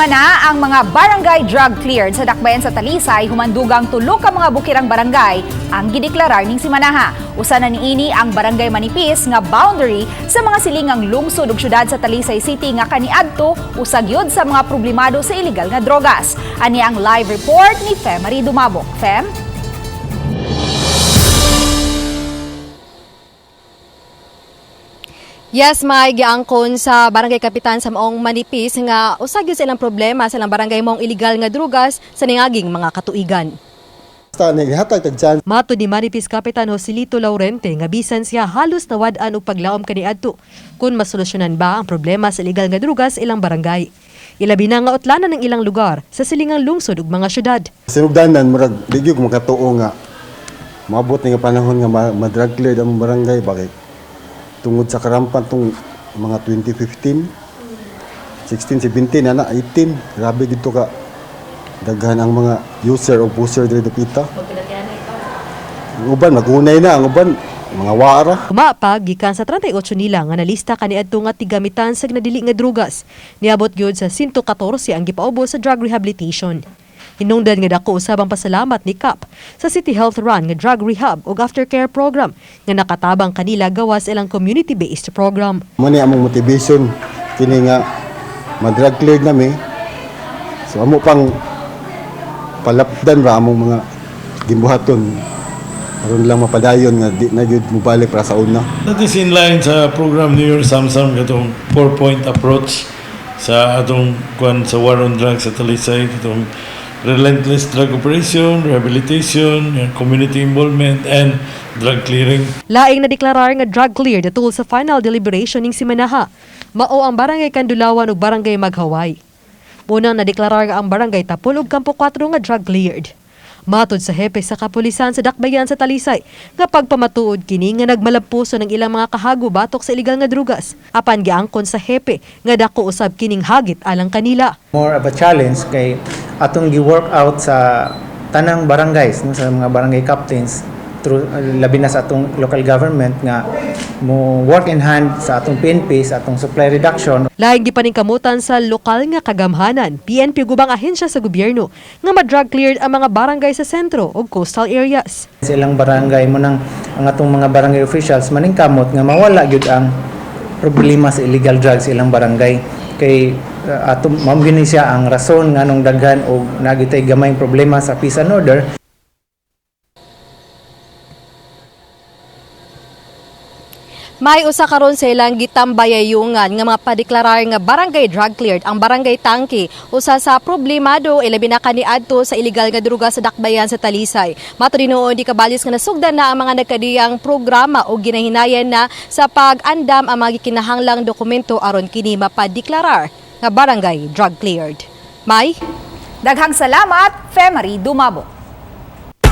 Humana ang mga barangay drug cleared sa dakbayan sa Talisay humandugang tulo ka mga bukirang barangay ang gideklarar ning simanaha. Usa na niini ang barangay Manipis nga boundary sa mga silingang lungsod ug syudad sa Talisay City nga kaniadto usag yod sa mga problemado sa illegal nga drogas. Ani ang live report ni Fem Marie Dumabok. Fem? Yes, may giangkon sa barangay kapitan sa maong Manipis nga usag gyud sa ilang problema sa ilang barangay maong illegal nga drugas sa ningaging mga katuigan. Mato ni Manipis Kapitan Joselito Laurente nga bisan siya halos nawad-an og paglaom kaniadto kung masolusyonan ba ang problema sa illegal nga drugas sa ilang barangay. Ilabi na nga utlanan ng ilang lugar sa silingang lungsod ug mga syudad. Sinugdanan murag digyo makatuo nga maabot nga panahon nga ma-drug cleared ang barangay bakit tungod sa karampan tong mga 2015, 16, 17, 18, grabe dito ka daghan ang mga user o pusher dito pita. Ang uban, mag-unay na, ang uban, mga wara. Kumapag, gikan sa 38 nila nga nalista kaniadto nga tigamitan sa nadili nga drugas. Niabot gyud sa 114 ang gipaubos sa drug rehabilitation. Hinungdan nga dako usabang pasalamat ni CAP sa City Health Run nga drug rehab ug aftercare program nga nakatabang kanila gawas ilang community-based program. Mani among motivation kini nga ma-drug cleared nami. So amo pang palapdan ra among mga gimbuhaton aron lang mapadayon nga di na gyud mobalik para sa una. That is in line sa program ni Your Samsam katong 4-point approach sa atong kwan sa war on drugs sa Talisay katong relentless drug operation, rehabilitation, community involvement, and drug clearing. Laing na deklarar nga drug cleared atul sa final deliberation ning simanaha. Mao ang barangay Kandulawan ug barangay Maghaway. Unang na deklarar nga ang barangay Tapol ug Campo 4 nga drug cleared. Matod sa hepe sa kapulisan sa dakbayan sa Talisay nga pagpamatuod kini nga nagmalabpuso ng ilang mga kahago batok sa illegal nga drugas. Apan giangkon sa hepe nga dako usab kining hagit alang kanila. More of a challenge kay atong gi-work out sa tanang barangays no, sa mga barangay captains through labi na sa atong local government nga mo work in hand sa atong PNP sa atong supply reduction. Laing gipaningkamutan sa lokal nga kagamhanan, PNP gubang ahensya sa gobyerno nga ma-drug cleared ang mga barangay sa sentro ug coastal areas. Sa ilang barangay mo nang ang atong mga barangay officials maningkamot nga mawala gyud ang problema sa illegal drugs sa ilang barangay kay atong mao gini siya ang rason nga nung daghan og nagitay gamay problema sa peace and order. May usa karon sa ilang gitambayayungan nga mga padeklarar nga barangay drug cleared ang barangay Tangke usa sa problemado ilabi na kaniadto sa illegal nga druga sa dakbayan sa Talisay. Mato dinuon di kabalis nga nasugdan na ang mga nagkadiyang programa o ginahinayan na sa pag-andam ang mga gikinahanglang dokumento aron kini mapadeklarar nga barangay drug cleared. May Daghang salamat, Fem Marie Dumabok.